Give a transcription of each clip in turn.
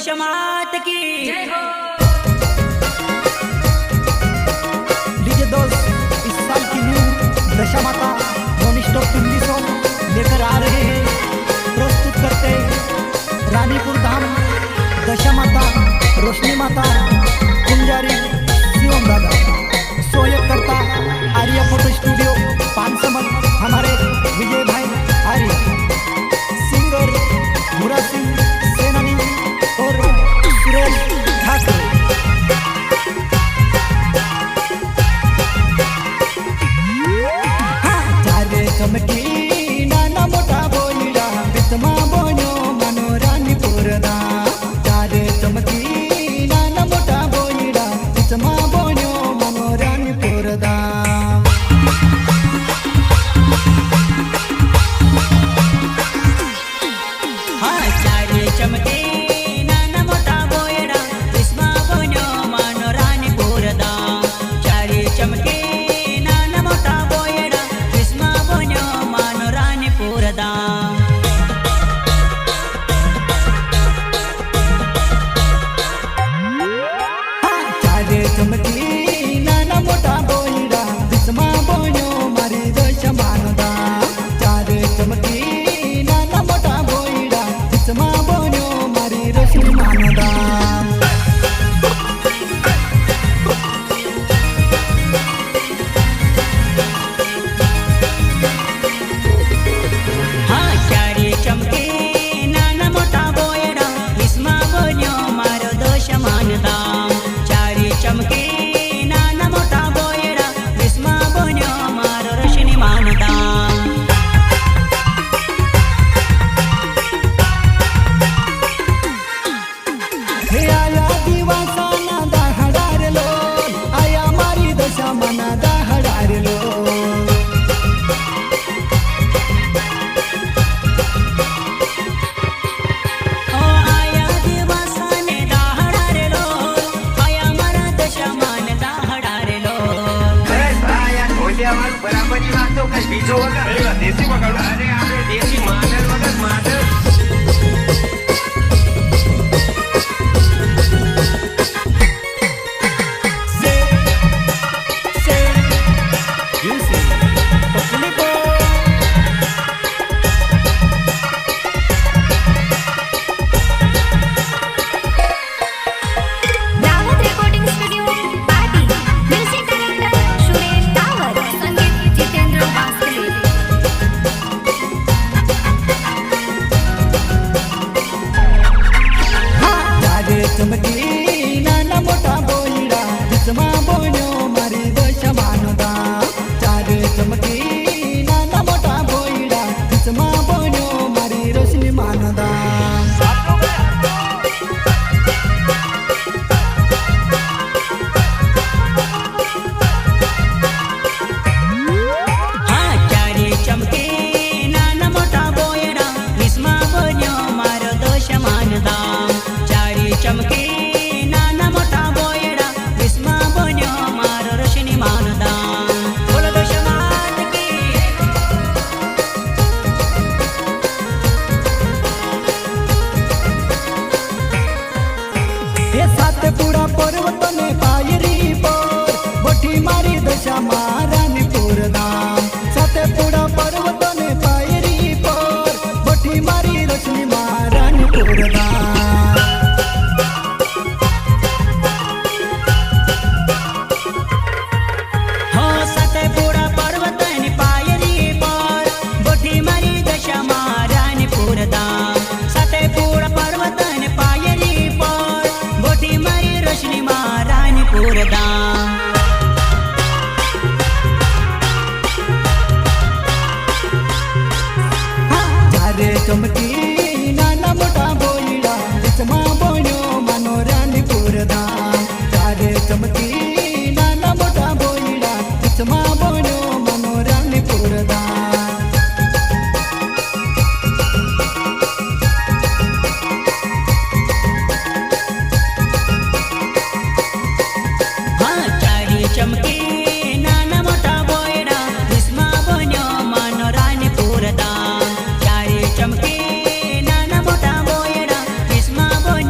दशमात की जय हो। लीजिए दोस्त, इस साल की new Dashamata non stop Hindi song लेकर आ रहे हैं। प्रस्तुत करते रानीपुर धाम दशमाता रोशनी माता कुंजारी शिवम दादा। सोयक करता आर्या फोटो स्टूडियो पानसमल हमारे विजय भाई आर्य। सिंगर मुराद सिंह सेनानी और सुरेश ठाकुर। चमकी नाना मोटा बोईड़ा बिस्मा बोनो मनो रानीपुर दा। चारे चमकी नाना मोटा बोईड़ा बिस्मा बोनो मनो रानीपुर दा। हाँ चारे चमके नाना मोटा बोयड़ा बिस्मा बोनो मनो रानीपुर दा। चारे चमके नाना मोटा बोयड़ा बिस्मा बोनो मनो रानीपुर दा। चारे चमकी नाना मोटा बोईड़ा बिस्मा बोनो मारी दोष मानदा। चारे चमकी नाना मोटा बोईड़ा बिस्मा बोनो मारी रोशनी मानदा। हाँ चारे चमके नाना मोटा बोयड़ा बिस्मा बोनो मारो दोष मानदा। चारे चमके नाना मोटा बोयड़ा बिस्मा बोनो मारो रोशनी मानदा। हे आया दिवसा ना दहडार लो, आया मारी दशा मना दहडार लो। ओ आया दिवसाने दाहडारे लो, आया मारा दशा मान दाहडारे लो। बस आया ढोलियावर बराबरी वाजतो का बीजो वगैरे देसी वगैरे अरे आपले देसी मादर वगैरे मादर। दावत रेकॉर्डिंग स्टुडिओ पाटी। म्युझिक डायरेक्टर सुरेश दावत, संगीत जितेंद्र वासले। चारे चमकी नाना मोटा बोईड़ा बिस्मा बोनो मारी दोष मानदा। चारे चमकी नाना मोटा बोईड़ा बिस्मा बोनो मारी रोशनी मानदा। हाँ चारे चमके नाना मोटा बोयड़ा बिस्मा बोनो मारो दोष मानदा। चारे चमके नाना मोटा बोयड़ा बिस्मा बोनो मारो रोशनी मानदा। बोलो दोष मान की हे सातपुडा पर्वतने पायरी पर बोटी मारी दशा रानीपुर धाम। सातपुडा पर्वतने पायरी पर बोटी मारी रोशनी रानीपुर धाम। हो सतपुड़ा पर्वत पायरी पर बोटी मारी दशा रानीपुर धाम। सतपुड़ा पर्वत पायरी पर बोटी मारी रोशनी रानीपुर धाम। चारे चमकी नाना मोटा बोईड़ा बिस्मा बोनो मनो रानीपुर धाम। चारे चमकी नाना मोटा बोईड़ा बिस्मा बोनो मनो रानीपुर धाम। हाँ चारे चमके नाना मोटा बोयड़ा बिस्मा बोनो मनो रानीपुर धाम। चारे चमके नाना मोटा बोयड़ा बिस्मा बोनो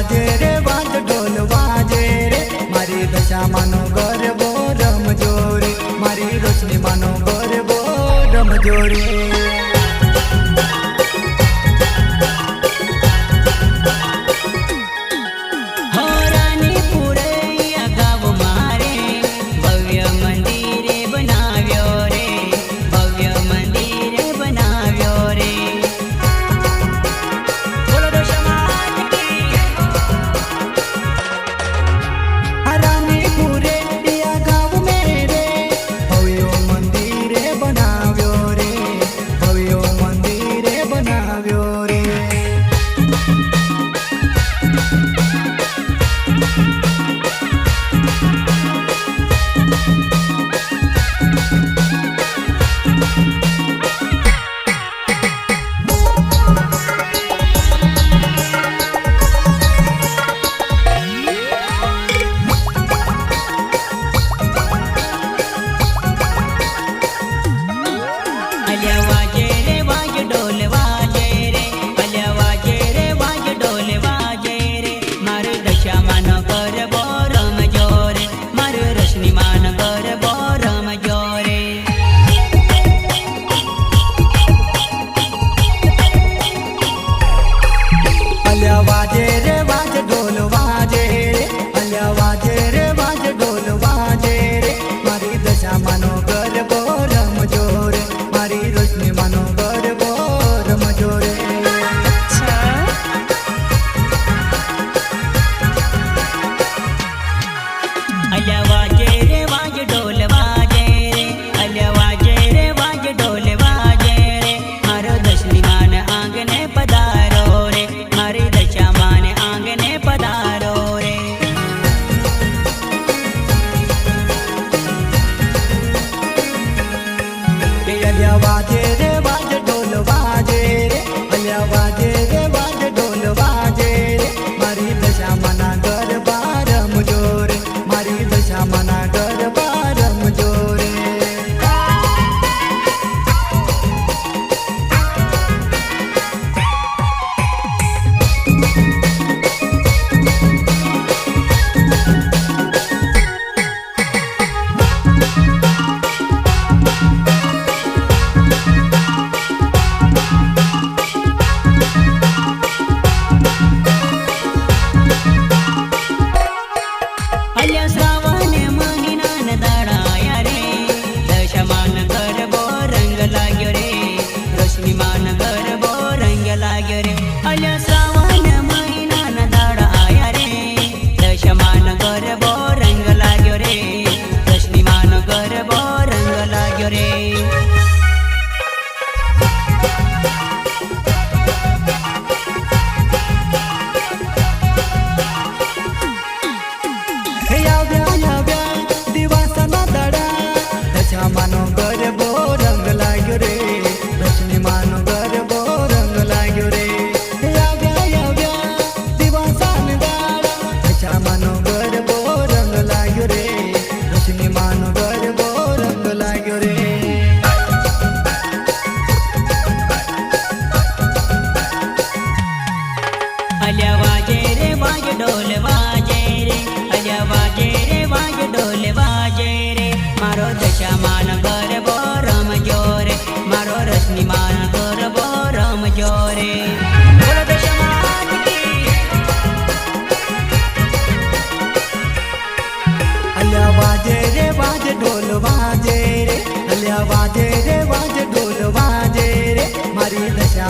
વાજે રે વાજ ઢોલ વાજે રે મારી દશામાનો ગરબો રમજો રે મારી રોશની માનો ગરબો રમજો રે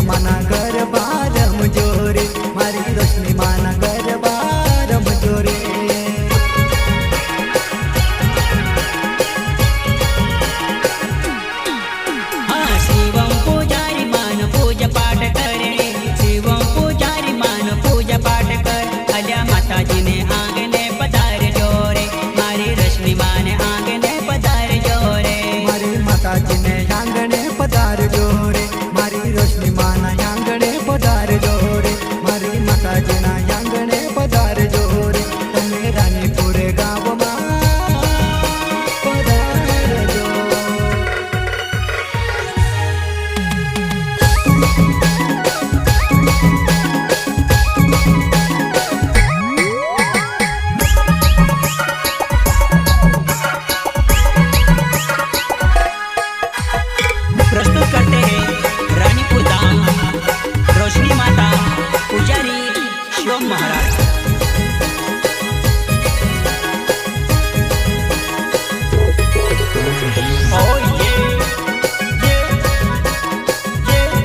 માના ગરબા રમજો રે મારી રોશની માના ગરબા રમજો રે શિવમ પૂજારી માન પૂજા પાઠ કરે શિવમ પૂજારી માન પૂજા પાઠ કર અલ્યા માતાજીને આંગણે પધારજો રે મારી રોશની માને આંગણે પધારજો રે મારી માતાજીને આંગણે પધારજો રે મારી રોશની માના આંગણે પધારજો રે મારી માતાજીના આંગણે પધારજો રે તમે રાનીપુરે ગામમાં પધારજો ગમ મહારાજ Oh yeah, yeah, yeah.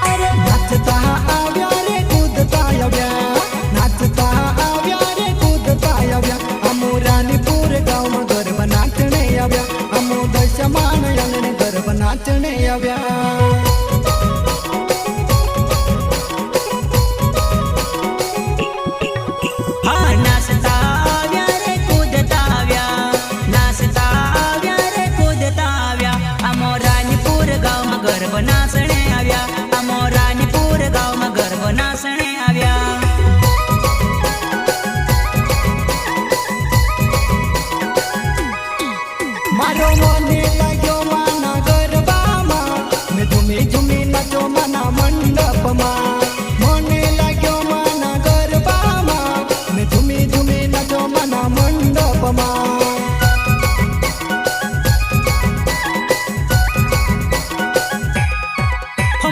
અરે નાચતા આવ્યા રે કૂદતા આવ્યા નાચતા આવ્યા રે કૂદતા આવ્યા અમુ રાનીપુર ગામમાં ગરબ નાચણે આવ્યા અમુ દશમાન યંગણે ગરબ નાચણે આવ્યા હા નાચતા આવ્યા રે કૂદતા આવ્યા નાચતા આવ્યા રે કૂદતા આવ્યા અમો રાનીપુર ગામમાં ગરબ નાચણે આવ્યા અમો રાનીપુર ગામમાં ગરબ નાચણે આવ્યા મારો મને લાગ્યો માના ગરબામાં મેં ઝૂમી ઝૂમી નાચો માના મંડપમાં મને લાગ્યો માના ગરબામાં મેં ઝૂમી ઝૂમી નાચો માના મંડપમાં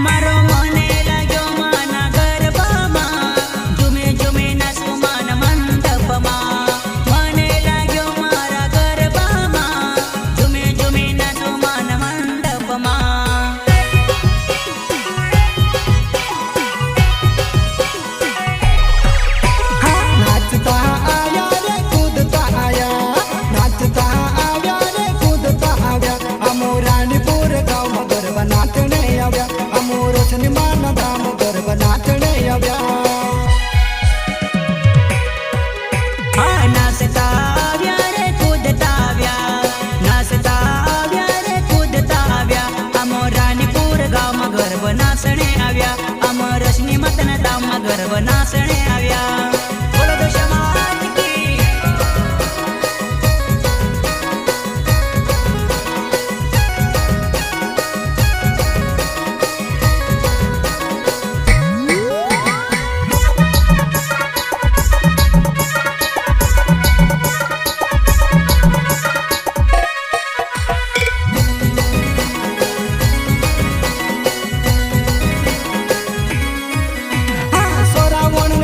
મારો મને લાગ્યો માના ગરબામાં ઝુમે ઝુમે નાચું માના મંડપમાં મને લાગ્યો મારા ગરબામાં ઝુમે ઝુમે નાચું માના મંડપમાં નાચતા આવ્યા રે કૂદતા આવ્યા નાચતા આવ્યા રે કૂદતા આવ્યા અમો રાનીપુર ગામમાં ગરબ નાચણે આવ્યા અમો રોશની માના ધામ ગરબ નાચણે આવ્યા હા નાચતા આવ્યા રે કૂદતા આવ્યા નાચતા આવ્યા રે કૂદતા આવ્યા અમો રાનીપુર ગામમાં ગરબ નાચણે આવ્યા અમો રશ્મિ મતના ધામમાં ગરબ નાચણે આવ્યા બોલો તો સમાજ કી સોરાવણ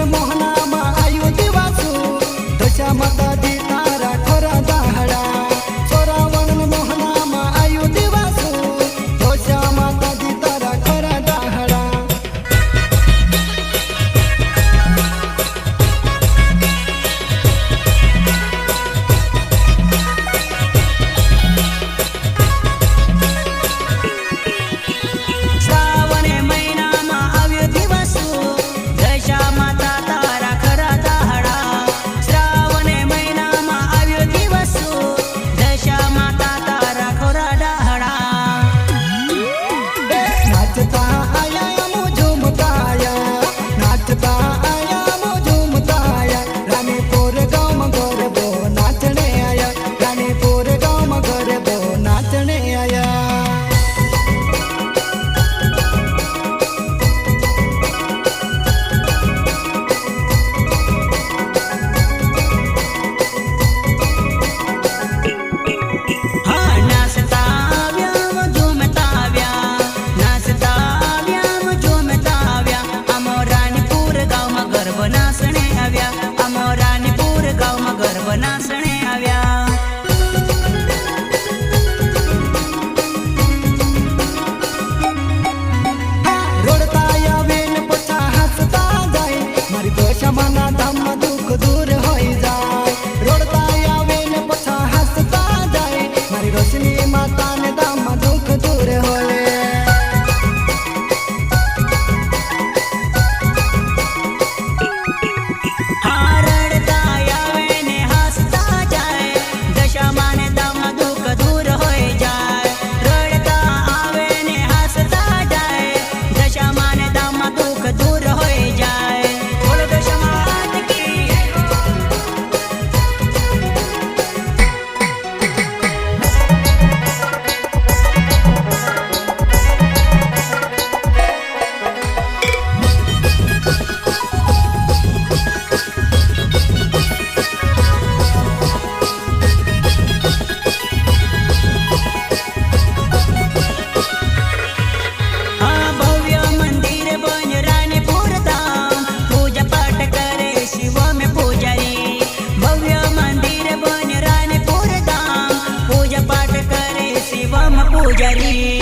પૂજારી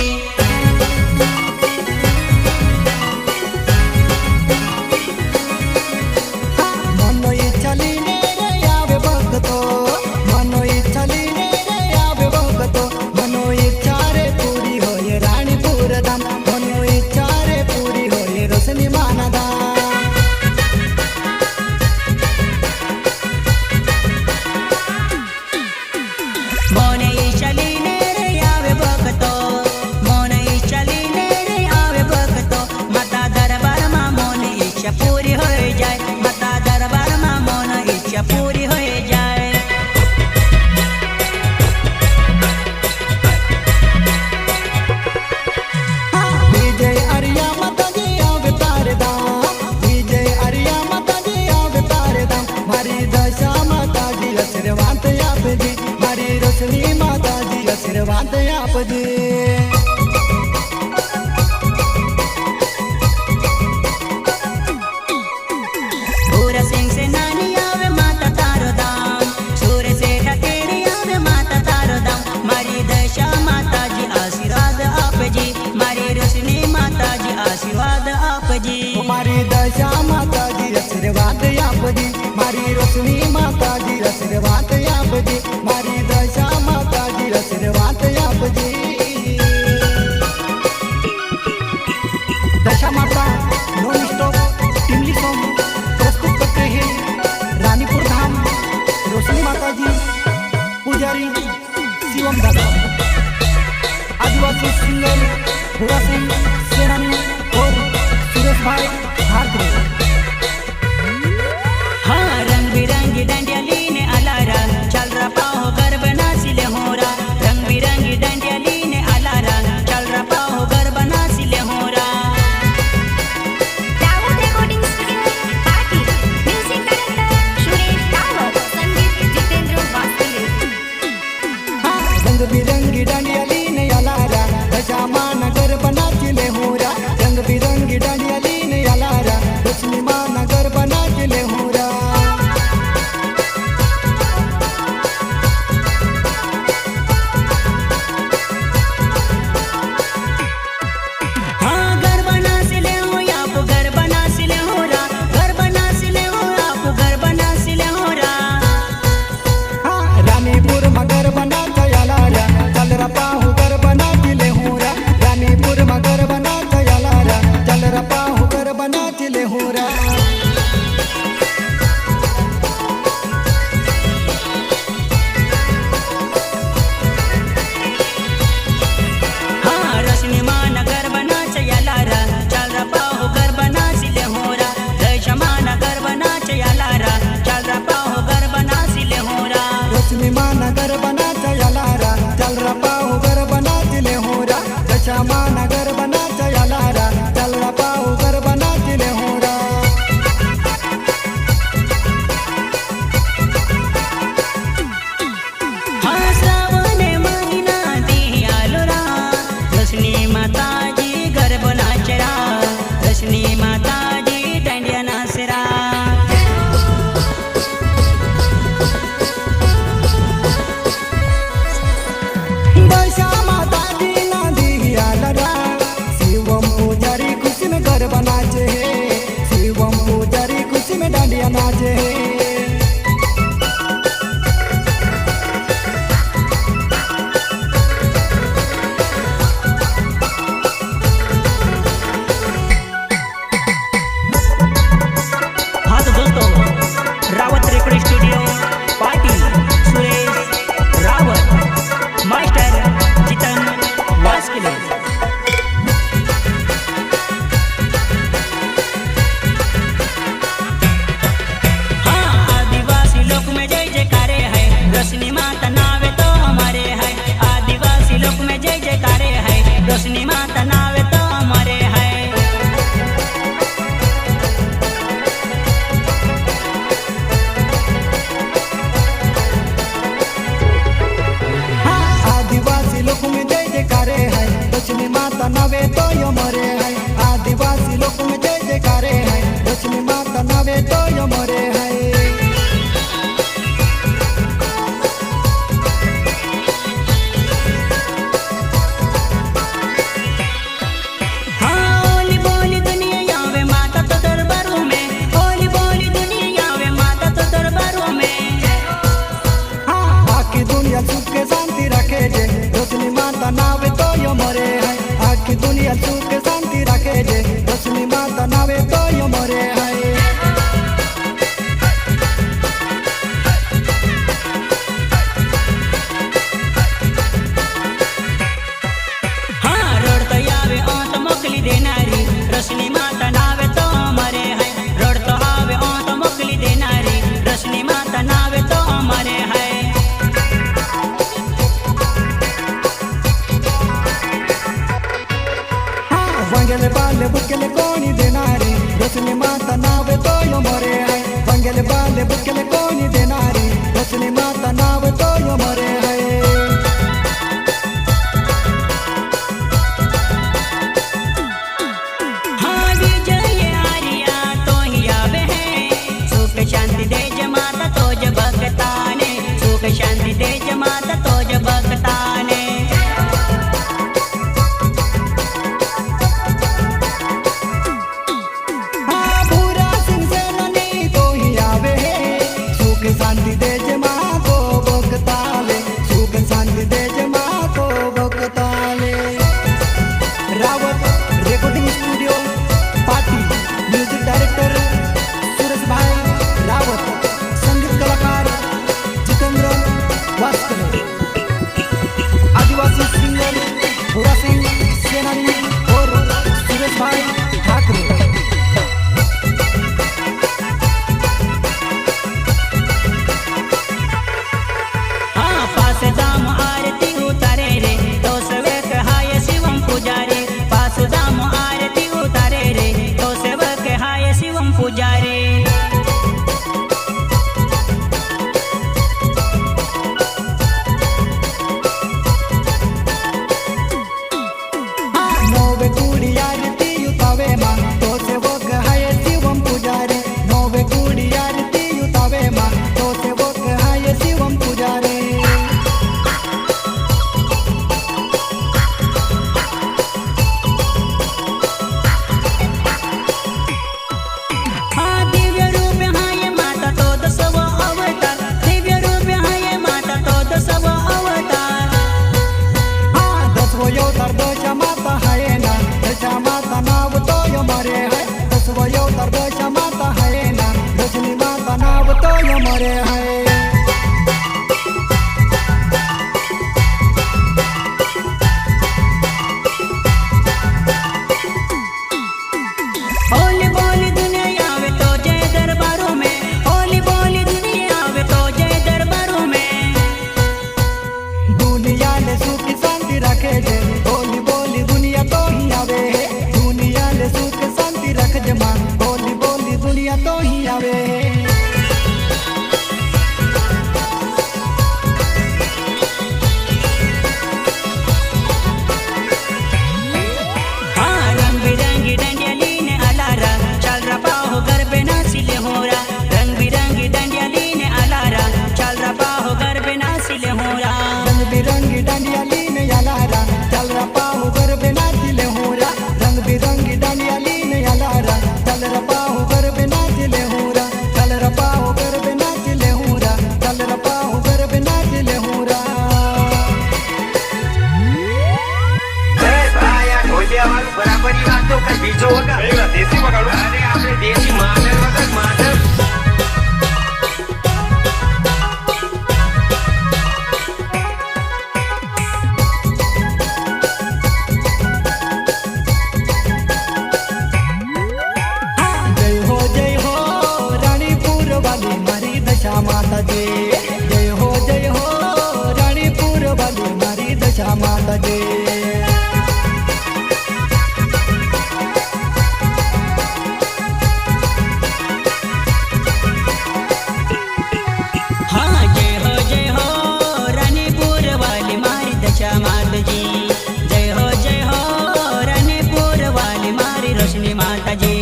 મનો ઈચ્છા લઈને રે આવે ભક્તો મનો ઈચ્છા લઈને રે આવે ભક્તો મનો ઈચ્છા રે પૂરી હોય રાણીપુર ધામ મનો ઈચ્છા રે પૂરી હોય રોશની માના ધામ મોને ચાલીને રે આવે ભક્તો મોને ચાલીને રે આવે ભક્તો માતા દરબારમાં મોની ઈચ્છા પૂરી હોય જાય માતા દરબારમાં મોની ઈચ્છા પૂરી હોય જાય વિજય અરિયા માતાજી આવે તારે ધામ વિજય અરિયા માતાજી આવે તારે ધામ મારી દશા માતાજી આશીર્વાદ આપજે મારી રોશની માતાજી આશીર્વાદ આપજે सूरसिंह से नानी आवे माता तारो धाम सूर्य से ठकेरी आवे माता तारो धाम मारी दशा माताजी आशीर्वाद आपजी मारी रोशनी माताजी आशीर्वाद आपजी મારી દશા માતાજી આશીર્વાદ આપજે મારી રોશની માતાજી આશીર્વાદ આપજે મારી દશા માતાજી આશીર્વાદ આપજે दशा माता नॉन स्टॉप टिमली सॉन्ग प्रस्तुत करते हैं रानीपुर धाम रोशनी माता जी पुजारी शिवम दादा आदिवासी सिंगर भूरा सिंह सेनानी और सुरेश भाई भारती हाँ रंग बिरंगी डंडिया लीने अलारा चल रहा पाहो गर्भ नासिले होरा रंग बिरंगी डंडिया लीने अलारा चल रहा पाहो गर्भ नासिले होरा दावत रेकॉर्डिंग स्टुडिओ पाटी म्युझिक डायरेक्टर सुरेश टावर संगीत जितेंद्र वासले रंग बिरंगी डांडिया लीने अलारा दशा मान गर्भ नाचिले होरा रंग बिरंगी डांडिया लीने अलारा रोशनी मान गर्भ नाचिले होरा हाँ गर्भ नासिले हो आप गर्भ नासिले होरा गर्भ नासिले हो आप गर्भ नासिले होरा रानीपुर मगर बना चयालारा चल रपाहु कर बना चिले होरा रानीपुर मगर बना चयालारा चल रपाहु कर बना चिले होरा हाँ रोशनी मान गर्भ नाच यालारा चल रहा पाहो गर्भ नासिले होरा दशा मान गर्भ नाच यालारा चल रहा पाहो गर्भ नासिले होरा रोशनी मान कर बना चयालारा चल रपाहु कर बना चिले होरा दशा मान कर बना चयालारा चल रपाहु कर बना चिले होरा हाँ श्रावण महिना दी आलोरा रोशनी माताजी गर्भ नाचरा रोशनी माताजी डंडिया नाचरा दशा माता जी ना दियालरा शिवम पुजारी खुशी में घर बनाचे शिवम पुजारी खुशी में डांडिया नाचे हाँ तो दोस्तों Rawat recording studio party Suresh Rawat master Jitan Vaskile हाँ आदिवासी लोक में जय जयकारे है रोशनी माता नावे तो हमारे है आदिवासी लोक में जय जयकारे है रोशनी माता नावे तो हमारे है आदिवासी लोग में जय जयकारे है लक्ष्मी माता नवे तो यो मरे है आदिवासी लोग में जय जयकारे है लक्ष्मी माता नवे तो यो मरे है दुनिया सुख शांति रखे जे रोशनी माता नावे तो यो मरे है હા રડતો આવે ઓંત મોકલી દેનારી રોશની માતા નાવે તો મરે હૈ રડતો આવે ઓંત મોકલી દેનારી રોશની માતા નાવે તો મરે હૈ वंगेले बाले बुकेले कोणी देणारी रोशनी माता नावे तो यो मरे है वंगेले बाले बुकेले कोणी देणारी रोशनी माता नावे तो यो मरे है हाँ विजय आर्या तो ही आवे है सुख शांति दे ज माता तो ज भक्ताने सुख शांति दे ज माता तो ज भक्ताने हाँ भूरा सिंह सेनानी तो ही आवे है सुख शांति दे जे माँ को भक्ताले सुख शांति दे जे माँ को भक्ताले रावत रेकॉर्डिंग स्टूडियो पाटी म्यूजिक डायरेक्टर सुरेश भाई रावत संगीत कलाकार जितेंद्र वास्कर आदिवासी सिंगर भूरा सिंह सेनानी और सुरेश भाई ठाकरे हाँ पास दाम आरती उतारे रे तो सेवक हाय शिवम पुजारी पास दाम आरती उतारे रे तो सेवक हाय शिवम पुजारी नोवे कुड़ी आरती उतावे माँ तो सेवक हाय शिवम पुजारी नोवे कुड़ी आरती उतावे माँ तो सेवक हाय शिवम पुजारी हाँ दिव्य रूप हाय माता तो दसव अवतार दिव्य रूप हाय माता तो दसव अवतार हाँ दसवो अवतार दशा माता हाय ना दशा माता नाव तो यो मरे है दसवो अवतार दशा माता हाय ना रोशनी माता नाव तो यो मरे है होली बोली दुनिया आवे तो जय दरबारों में होली बोली दुनिया आवे तो जय दरबारों में दुनिया ले सुख शांति रखे जे बोली बोली दुनिया तो ही आवे है दुनिया ले सुख शांति रख जे माँ बोली बोली दुनिया तो ही आवे है हाँ रंग बिरंगी डंडिया लीने अलारा चल रहा पाहो घर पे नासिले होरा रंग बिरंगी डंडिया लीने अलारा चल रहा पाहो घर पे नासिले होरा रंग बिरंगी डांडिया लीने यालारा चल रहा पाहु घर पे नाचिले होरा रंग बिरंगी डांडिया लीने यालारा चल रहा पाहु घर पे नाचिले होरा चल रहा पाहु घर पे नाचिले होरा चल रहा पाहु घर पे नाचिले होरा બસ ભાઈ આ ઢોલિયાવાળું બરાબરની વાત તો કઈ બીજો વગર દેશી વગાડું અરે આપણે દેશી માદર વગર માદર जय हो रानीपुर वाली मारी दशा माता जी जय हो रानीपुर वाली मारी दशा माता जी हाँ जय हो रानीपुर वाली मारी दशा माता जी जय हो रानीपुर वाली मारी रोशनी माता जी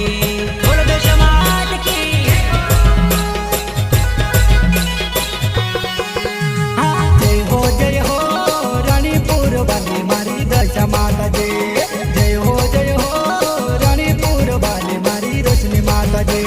बोलो दशा माता की जय हो रानीपुर वाली मारी दशा माता जी जय हो रानीपुर वाली मारी रोशनी माता जी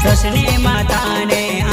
સસને માતાને